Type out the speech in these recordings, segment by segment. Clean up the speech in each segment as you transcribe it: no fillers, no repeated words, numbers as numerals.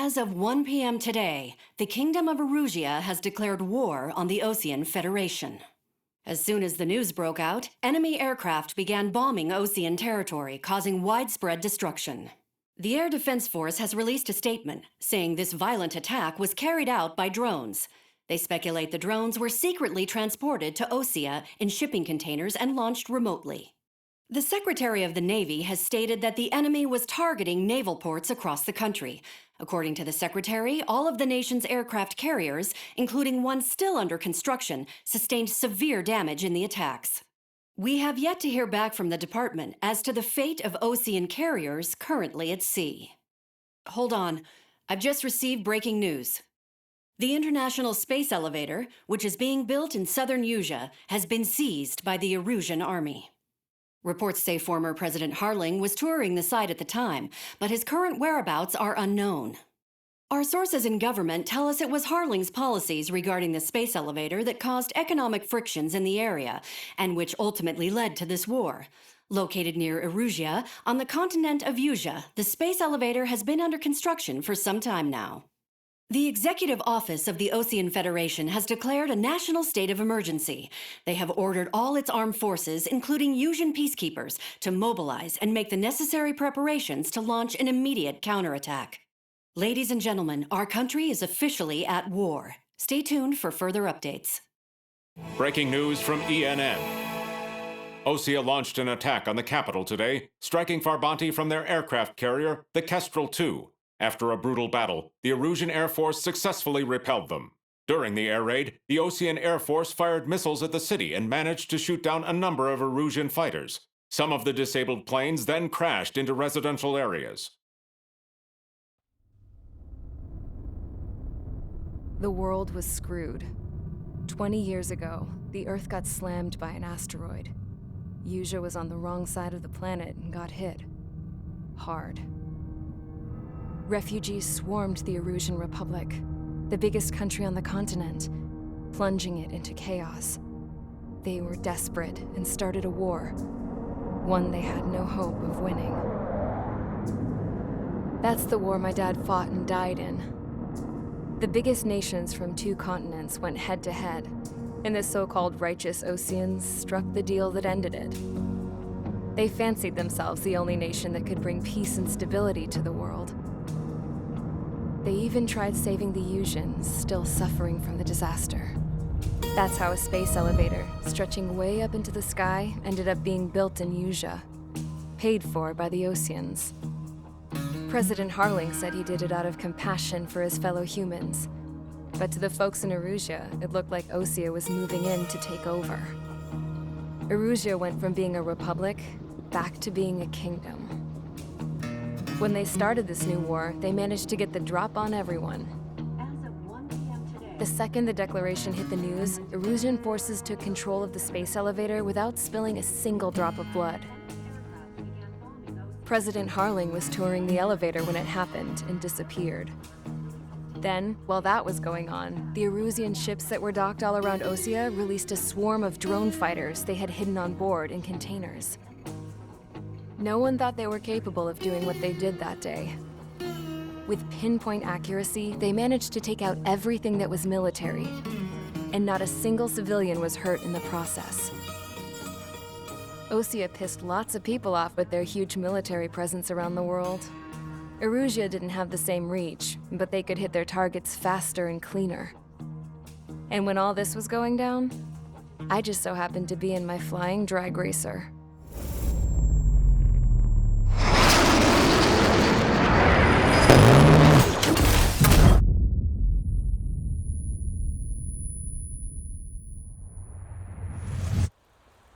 As of 1 p.m. today, the Kingdom of Erusia has declared war on the Osean Federation. As soon as the news broke out, enemy aircraft began bombing Osean territory, causing widespread destruction. The Air Defense Force has released a statement saying this violent attack was carried out by drones. They speculate the drones were secretly transported to Osea in shipping containers and launched remotely. The Secretary of the Navy has stated that the enemy was targeting naval ports across the country. According to the Secretary, all of the nation's aircraft carriers, including one still under construction, sustained severe damage in the attacks. We have yet to hear back from the department as to the fate of Osean carriers currently at sea. Hold on, I've just received breaking news. The International Space Elevator, which is being built in southern Usia, has been seized by the Erusian army. Reports say former President Harling was touring the site at the time, but his current whereabouts are unknown. Our sources in government tell us it was Harling's policies regarding the space elevator that caused economic frictions in the area, and which ultimately led to this war. Located near Erusia, on the continent of Usia, the space elevator has been under construction for some time now. The Executive Office of the Osean Federation has declared a national state of emergency. They have ordered all its armed forces, including Usian peacekeepers, to mobilize and make the necessary preparations to launch an immediate counterattack. Ladies and gentlemen, our country is officially at war. Stay tuned for further updates. Breaking news from ENN. Osea launched an attack on the capital today, striking Farbanti from their aircraft carrier, the Kestrel II. After a brutal battle, the Erusian Air Force successfully repelled them. During the air raid, the Osean Air Force fired missiles at the city and managed to shoot down a number of Erusian fighters. Some of the disabled planes then crashed into residential areas. The world was screwed. 20 years ago, the Earth got slammed by an asteroid. Usia was on the wrong side of the planet and got hit. Hard. Refugees swarmed the Erusian Republic, the biggest country on the continent, plunging it into chaos. They were desperate and started a war, one they had no hope of winning. That's the war my dad fought and died in. The biggest nations from 2 continents went head-to-head, and the so-called righteous Oseans struck the deal that ended it. They fancied themselves the only nation that could bring peace and stability to the world. They even tried saving the Usians, still suffering from the disaster. That's how a space elevator, stretching way up into the sky, ended up being built in Usia, paid for by the Oseans. President Harling said he did it out of compassion for his fellow humans. But to the folks in Erusia, it looked like Osea was moving in to take over. Erusia went from being a republic back to being a kingdom. When they started this new war, they managed to get the drop on everyone. As of 1 p.m. today, The second the declaration hit the news, Erusian forces took control of the space elevator without spilling a single drop of blood. President Harling was touring the elevator when it happened and disappeared. Then, while that was going on, the Erusian ships that were docked all around Osea released a swarm of drone fighters they had hidden on board in containers. No one thought they were capable of doing what they did that day. With pinpoint accuracy, they managed to take out everything that was military, and not a single civilian was hurt in the process. Osea pissed lots of people off with their huge military presence around the world. Erusia didn't have the same reach, but they could hit their targets faster and cleaner. And when all this was going down, I just so happened to be in my flying drag racer.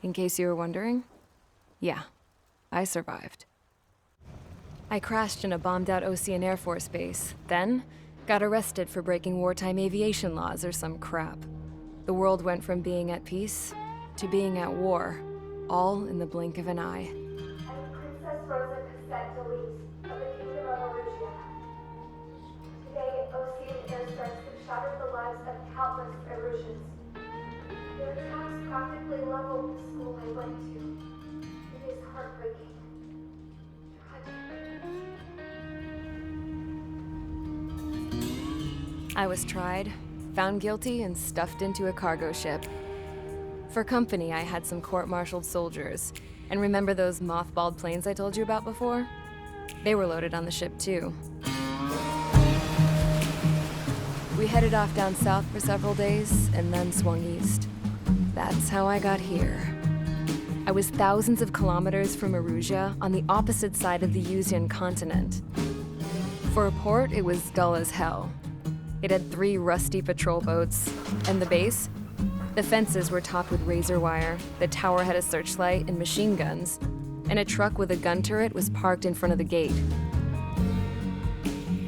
In case you were wondering, yeah, I survived. I crashed in a bombed-out Osean Air Force base, then got arrested for breaking wartime aviation laws or some crap. The world went from being at peace to being at war, all in the blink of an eye. I'm Princess Rosa Cassette Delise of the Kingdom of Erusia. Today, Osean airstrikes have shattered the lives of countless Erusians. Their attacks practically leveled the school I went to. It is heartbreaking. Tragic. I was tried, found guilty, and stuffed into a cargo ship. For company, I had some court-martialed soldiers. And remember those mothballed planes I told you about before? They were loaded on the ship too. We headed off down south for several days, and then swung east. That's how I got here. I was thousands of kilometers from Erusia, on the opposite side of the Yuzian continent. For a port, it was dull as hell. It had 3 rusty patrol boats, and the base? The fences were topped with razor wire, the tower had a searchlight and machine guns, and a truck with a gun turret was parked in front of the gate.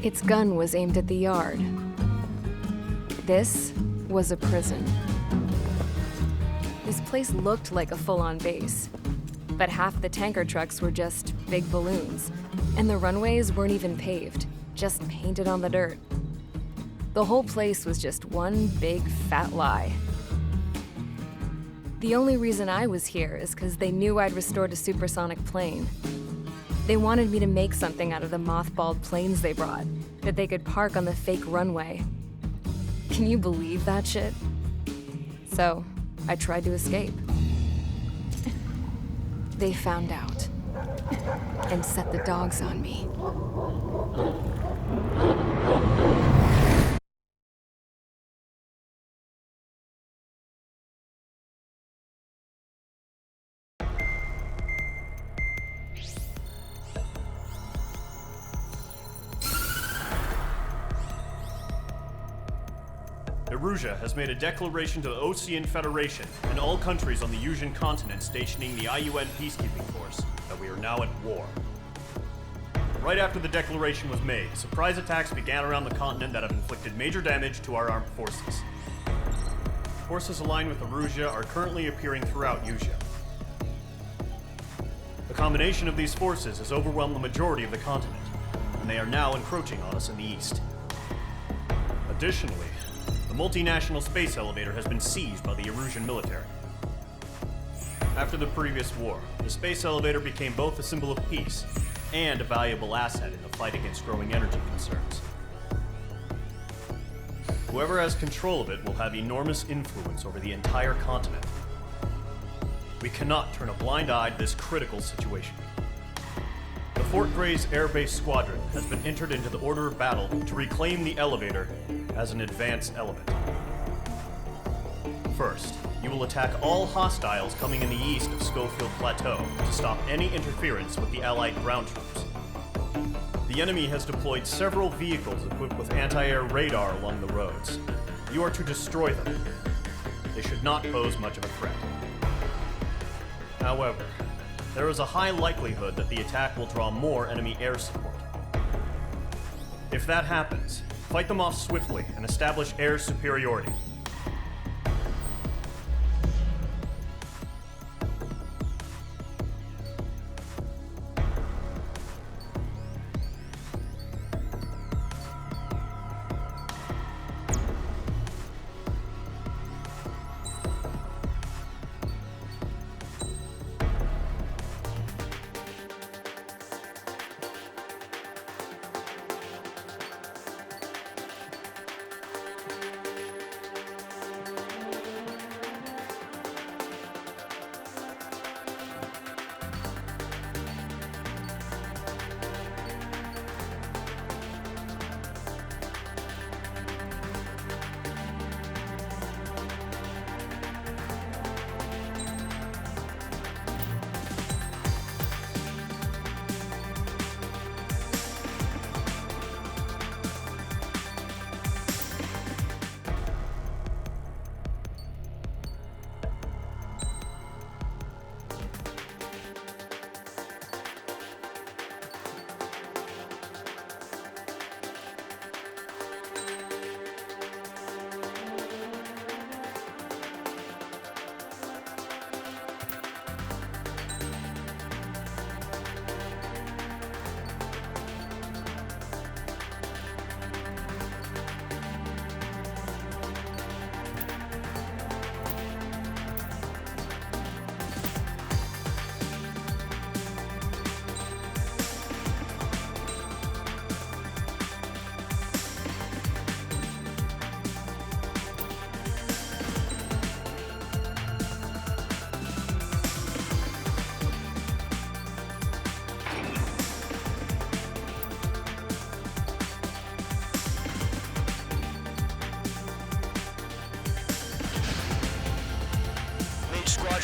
Its gun was aimed at the yard. This was a prison. This place looked like a full-on base, but half the tanker trucks were just big balloons, and the runways weren't even paved, just painted on the dirt. The whole place was just one big fat lie. The only reason I was here is because they knew I'd restored a supersonic plane. They wanted me to make something out of the mothballed planes they brought, that they could park on the fake runway. Can you believe that shit? So, I tried to escape. They found out, and set the dogs on me. Erusia has made a declaration to the Ocean Federation and all countries on the Yuzian continent stationing the IUN peacekeeping force that we are now at war. Right after the declaration was made, surprise attacks began around the continent that have inflicted major damage to our armed forces. Forces aligned with Erusia are currently appearing throughout Yusia. The combination of these forces has overwhelmed the majority of the continent, and they are now encroaching on us in the east. Additionally, the multinational space elevator has been seized by the Erusian military. After the previous war, the space elevator became both a symbol of peace and a valuable asset in the fight against growing energy concerns. Whoever has control of it will have enormous influence over the entire continent. We cannot turn a blind eye to this critical situation. The Fort Gray's Air Base Squadron has been entered into the order of battle to reclaim the elevator as an advanced element. First, you will attack all hostiles coming in the east of Schofield Plateau to stop any interference with the Allied ground troops. The enemy has deployed several vehicles equipped with anti-air radar along the roads. You are to destroy them. They should not pose much of a threat. However, there is a high likelihood that the attack will draw more enemy air support. If that happens, fight them off swiftly and establish air superiority.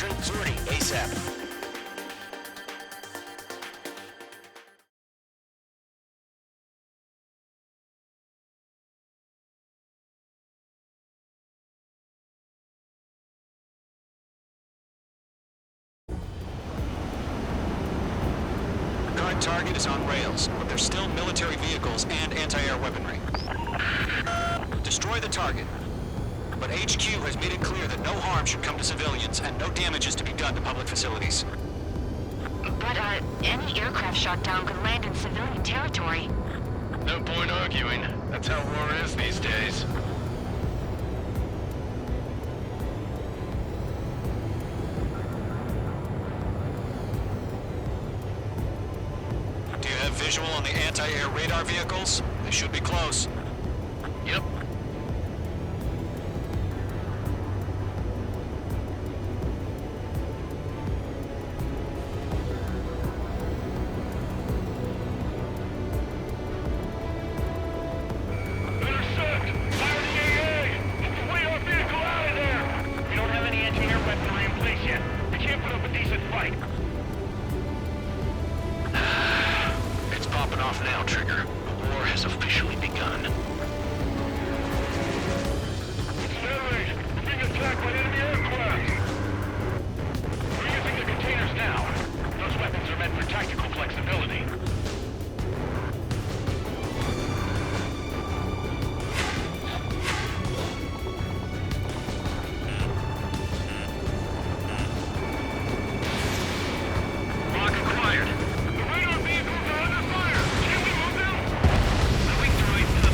Squadron, sortie ASAP. Current target is on rails, but there's still military vehicles and anti-air weaponry. Destroy the target. But HQ has made it clear that no harm should come to civilians and no damage is to be done to public facilities. But, any aircraft shot down could land in civilian territory. No point arguing. That's how war is these days. Do you have visual on the anti-air radar vehicles? They should be close. Yep. It's popping off now, Trigger. The war has officially begun. We're being attacked by enemy aircraft! We're using the containers now. Those weapons are meant for tactical flexibility. Lock acquired. The radar vehicles are under fire! Can we move them? Moving droids to the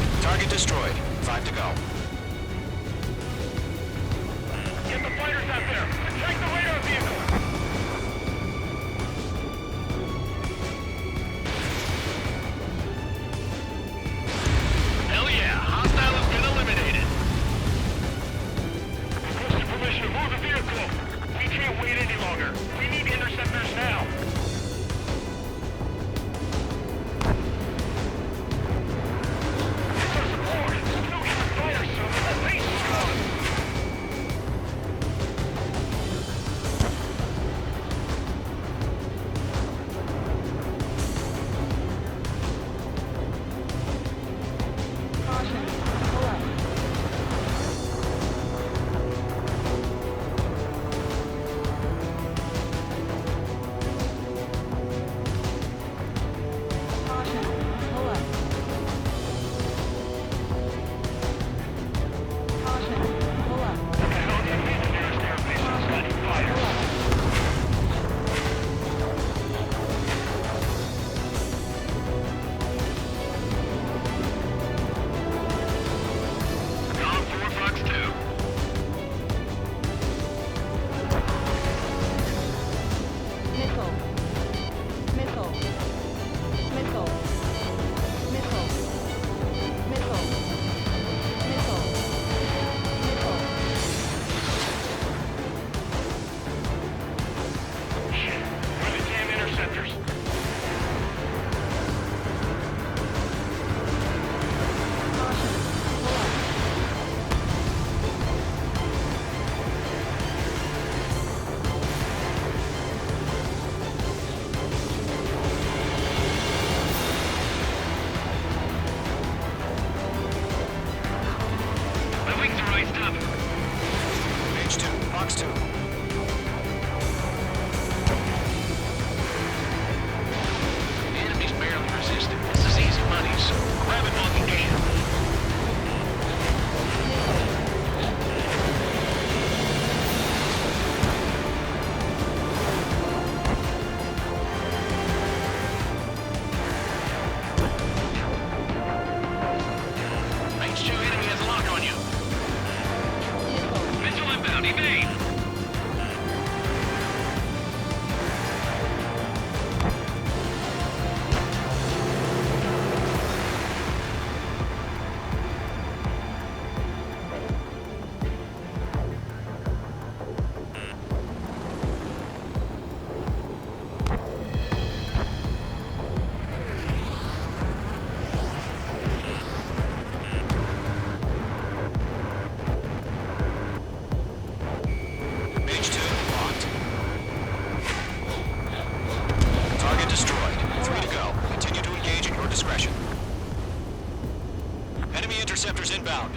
inbound.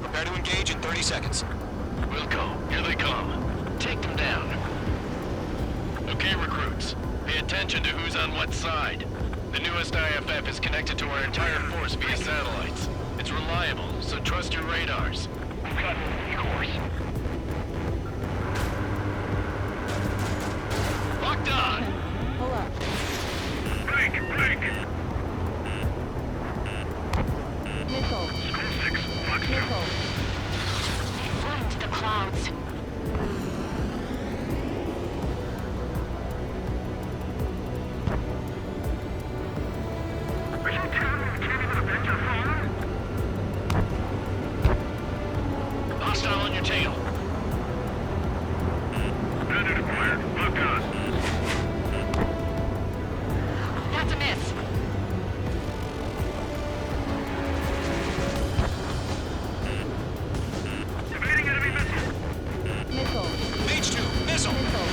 Prepare to engage in 30 seconds. We'll go. Here they come. Take them down. Okay, recruits. Pay attention to who's on what side. The newest IFF is connected to our entire force via satellites. It's reliable, so trust your radars. We've got a course. Locked on! Pull up. Break! Break! Missile. School 6, Fox 2. Missile. Fly into the clouds. Are you telling me we can't even avenge our father? Hostile on your tail. Bandit acquired. Lock on. That's a miss. Evading enemy missile. Missile. H2, missile! Missile.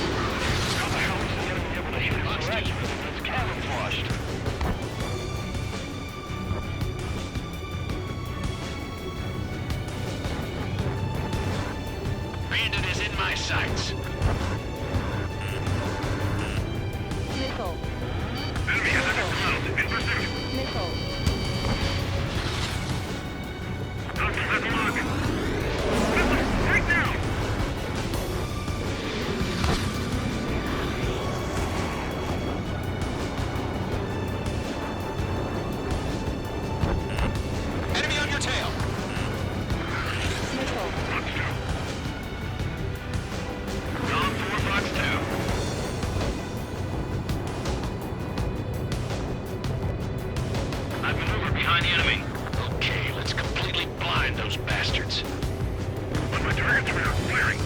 How the hell is the enemy able to hit it from that? It's camouflaged. Bandit is in my sights. Missile. Enemy has entered the clouds. In pursuit. Missile. Doctor has a lock. Missile, right now! Enemy on your tail! Missile. Fox 2. Down 4, Fox 2. I've maneuvered behind the enemy. Okay, let's completely blind those bastards. On my target, radar, clearing.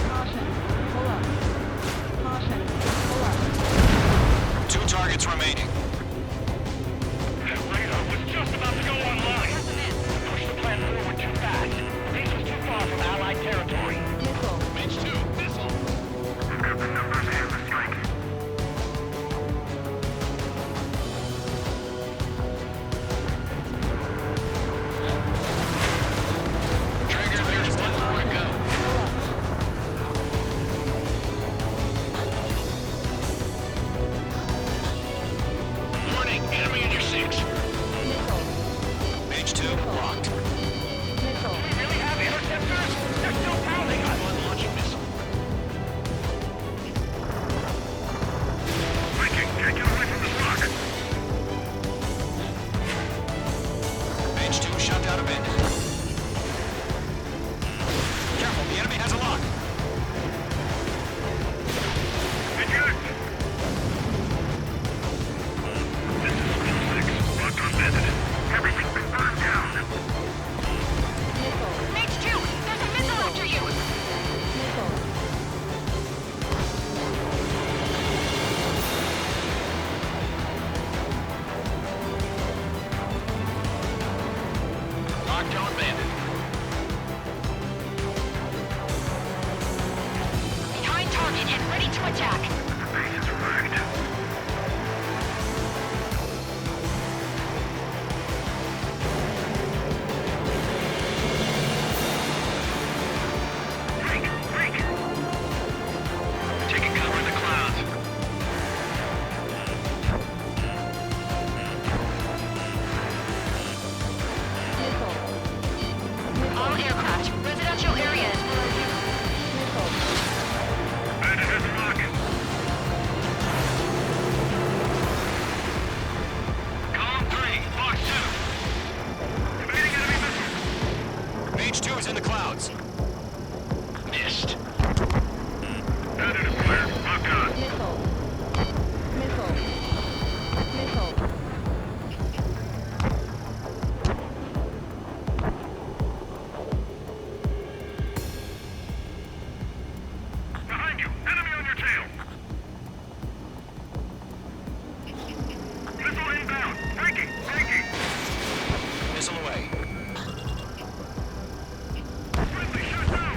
Caution. Pull up. Caution. Pull up. 2 targets remaining. That radar was just about to go online. Push the plan forward too fast. This was too far from Allied territory. Missile. H2, missile! We've got the numbers and the strike. Trigger, there's one more to go. Pull up. Warning, enemy in your 6. Missile. H2, locked. Missile. We really have interceptors? They're still pounding us. One launching missile. Breaking, can't get away from this rock. H2 shut down a bandit. Careful, the enemy has a lock. Eject! This is School 6. Locked on bandit. Everything's been burned down. Missile. H2, there's a missile after you. Missile. Locked on bandit. Behind target and ready to attack. Base is wrecked. Break! Break! Taking cover in the clouds. Missile. All aircraft, residential areas below you. Missile. Bandit has a lock. Column 3, Fox 2. Evading enemy missile. H2 is in the clouds. Missed. Bandit is cleared. Locked on. Missile. Missile. Missile. Behind you. Enemy on your tail. Missile inbound. Breaking. Breaking. Missile away. Friendly, shoot down.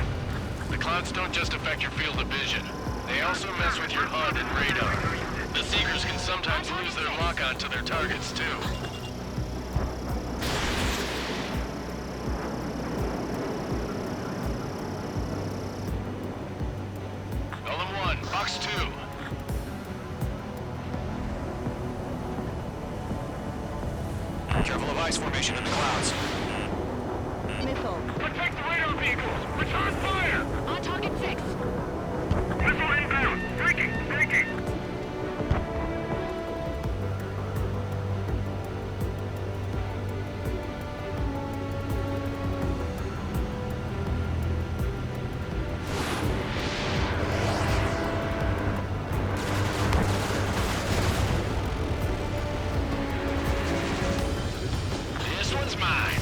The clouds don't just affect your field of vision. They also mess with your HUD and radar. The Seekers can sometimes lose their lock-on to their targets, too. Careful of ice formation in the clouds. Missile. Protect the radar vehicles! Return fire! On target 6. Missile inbound! Breaking! Breaking! This one's mine.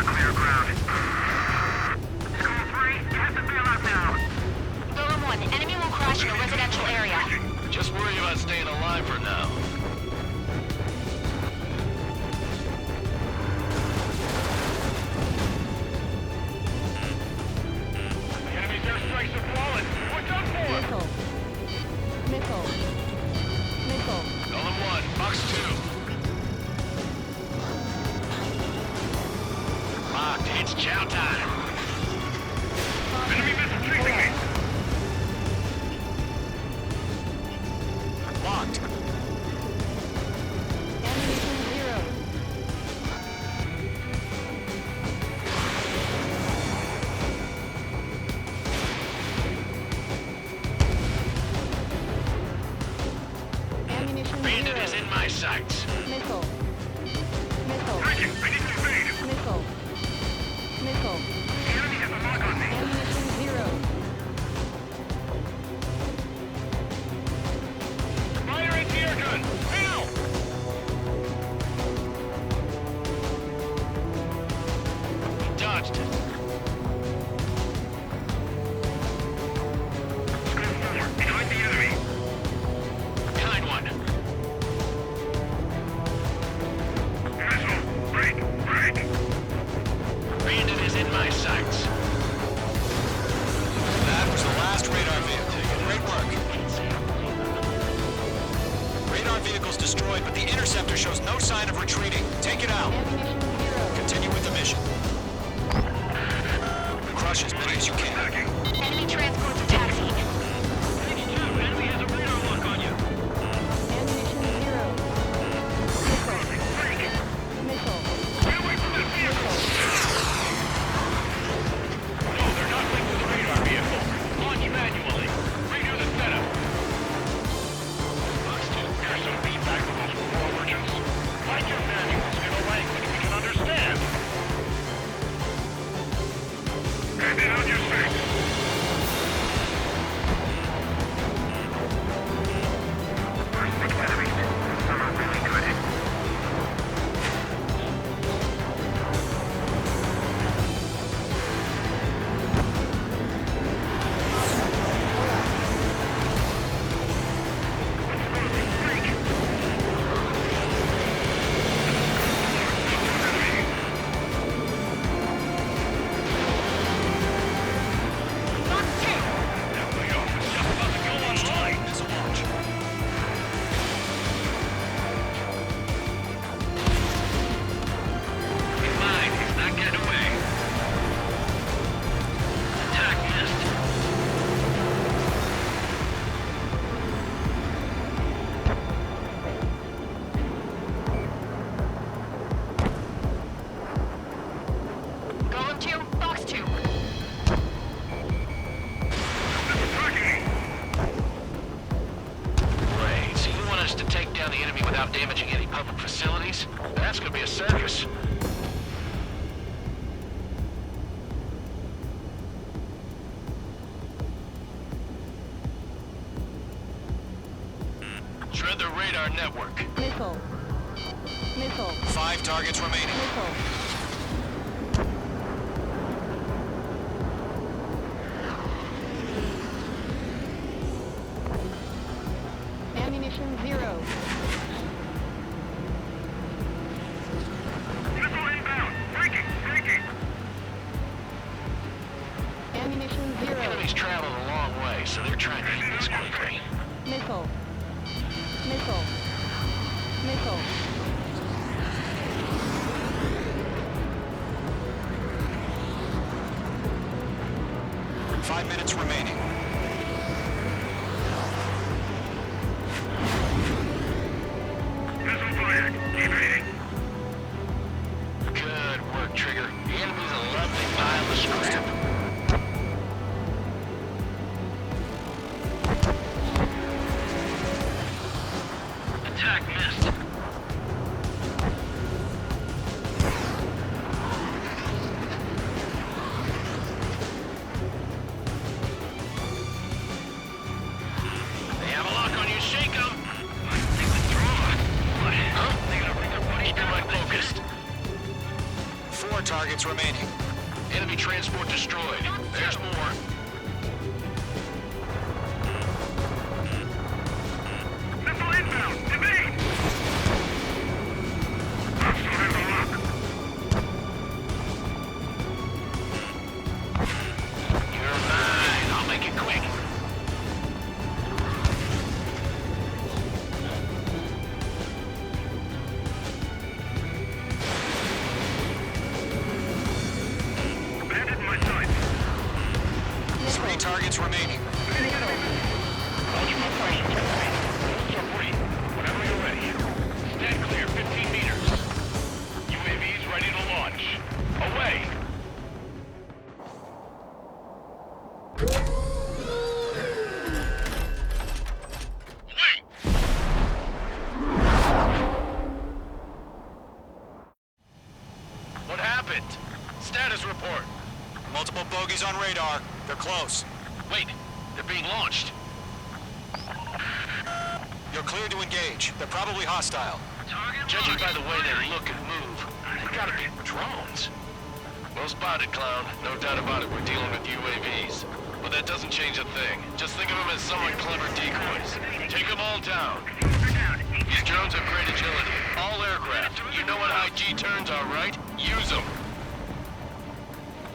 Clear ground. Score 3, have the bailout now. Golem 1, enemy will crash in a residential area. Just worry about staying alive for now. The enemy's airstrikes have fallen. We're done for. Missile. Missile. Missile. Golem 1, box 2. Locked. It's chow time. Enemy missile chasing me. Locked. Ammunition 0. Ammunition Bandit 0. is in my sights. Missile. Missile. Breaking. I need to evade. Missile. Missile. The enemy has a lock on me. Ammunition 0. Fire anti-air gun. Now. He dodged it. Behind the enemy. Behind one. Missile. Break. Break. Bandit is in my sights. That was the last radar vehicle. Great work. Radar vehicle's destroyed, but the interceptor shows no sign of retreating. Take it out. Ammunition 0. Continue with the mission. Crush as many as you can. Enemy transports are taxiing. Enemy has a radar lock on you. Ammunition 0. Missile. Missile. Get away from that vehicle. No, they're not linked to the radar vehicle. Launch manually. Redo the setup. Box 2, here's some feedback from those poor merchants. Write your manuals in a language we can understand. Bandit on your six. We're 6 enemies. Some are really good. Missile launch. He's mine. He's not getting away. Attack missed. Golem 2, box 2. Great. So you want us to take down the enemy without damaging any public facilities? That's gonna be a circus. Shred the radar network. Missile. Missile. 5 targets remaining. Missile. Ammunition 0. Missile inbound. Breaking. Breaking. Ammunition 0. Enemy's traveled a long way, so they're trying to eat this quickly. Missile. Missile. Missile. Five minutes remaining. Attack missed. They have a lock on you. Shake them. I think the draw. What? Huh? They gotta bring their buddy down. Keep them focused. 4 targets remaining. Enemy transport destroyed. There's more. Missile inbound. Evade! Hostile has a lock. You're mine. I'll make it quick. Bandit in my sight. 3 targets remaining. Launch preparation terminated. You're free. Whenever you're ready. Stand clear 15 meters. UAVs ready to launch. Away! Wait! What happened? Status report. Multiple bogies on radar. They're close. Wait, they're being launched. You're cleared to engage. They're probably hostile. Judging by the way they look and move, they gotta be drones. Well spotted, clown. No doubt about it, we're dealing with UAVs. But that doesn't change a thing. Just think of them as somewhat clever decoys. Take them all down. These drones have great agility. All aircraft. You know what high G turns are, right? Use them.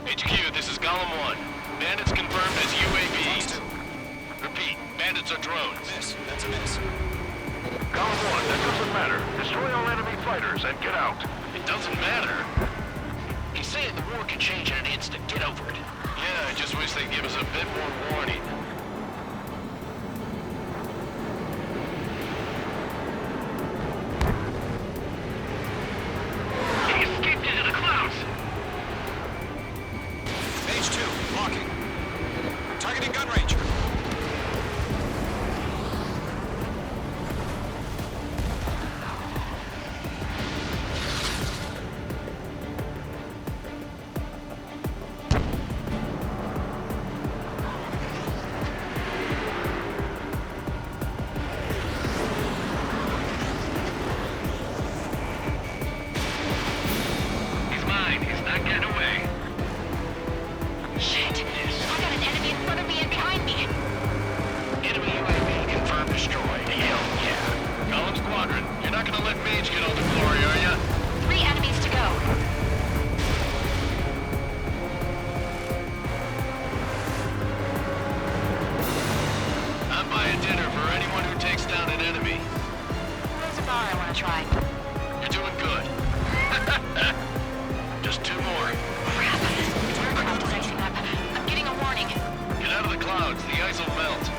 HQ, this is Golem 1. Bandits confirmed as UAVs. Repeat, bandits are drones. Miss. That's a miss. Golem 1, that doesn't matter. Destroy all enemy fighters and get out. It doesn't matter? He's saying the war can change in an instant. Get over it. Yeah, I just wish they'd give us a bit more warning. He escaped into the clouds! H2, locking. Targeting gun range. He's mine. He's not getting away. Shit! I got an enemy in front of me and behind me. Enemy UAV confirmed destroyed. Hell yeah. Golem Squadron, you're not gonna let Mage get all the glory, are ya? 3 enemies to go. I'm buying dinner for anyone who takes down an enemy. There's a bar I want to try. You're doing good. Just 2 more. Crap. It's where clouds catching up. I'm getting a warning. Get out of the clouds. The ice will melt.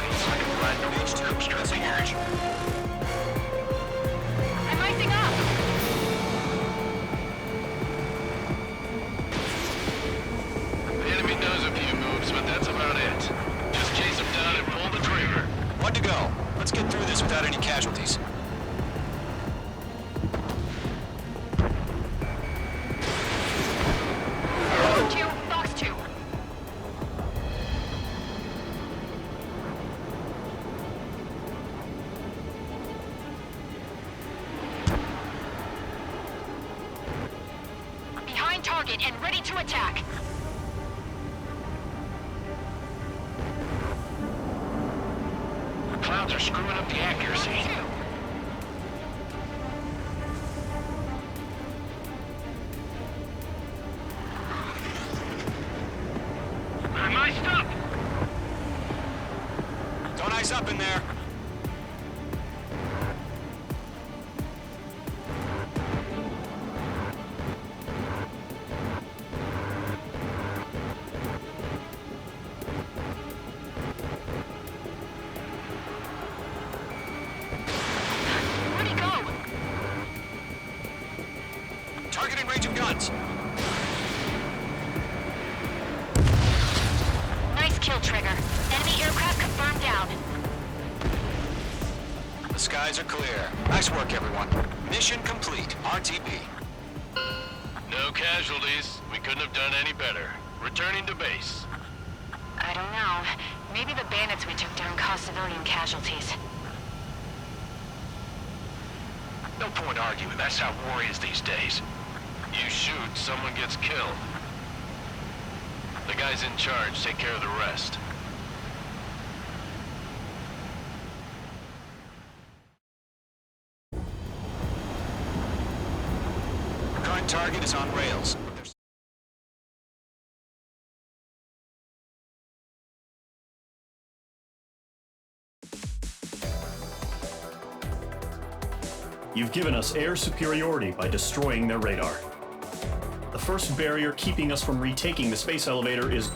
Feels like a brand new H2 stressing urge. I'm icing up. The enemy knows a few moves, but that's about it. Just chase him down and pull the trigger. 1 to go. Let's get through this without any casualties. Two, box 2. Behind target and ready to attack. The clouds are screwing up the accuracy. I'm iced up! Don't ice up in there. Where'd he go? Targeting range of guns. Nice kill, Trigger. Enemy aircraft confirmed down. The skies are clear. Nice work, everyone. Mission complete. RTB. No casualties. We couldn't have done any better. Returning to base. I don't know. Maybe the bandits we took down caused civilian casualties. No point arguing. That's how war is these days. You shoot, someone gets killed. The guys in charge take care of the rest. Current target is on rails. You've given us air superiority by destroying their radar. The first barrier keeping us from retaking the space elevator is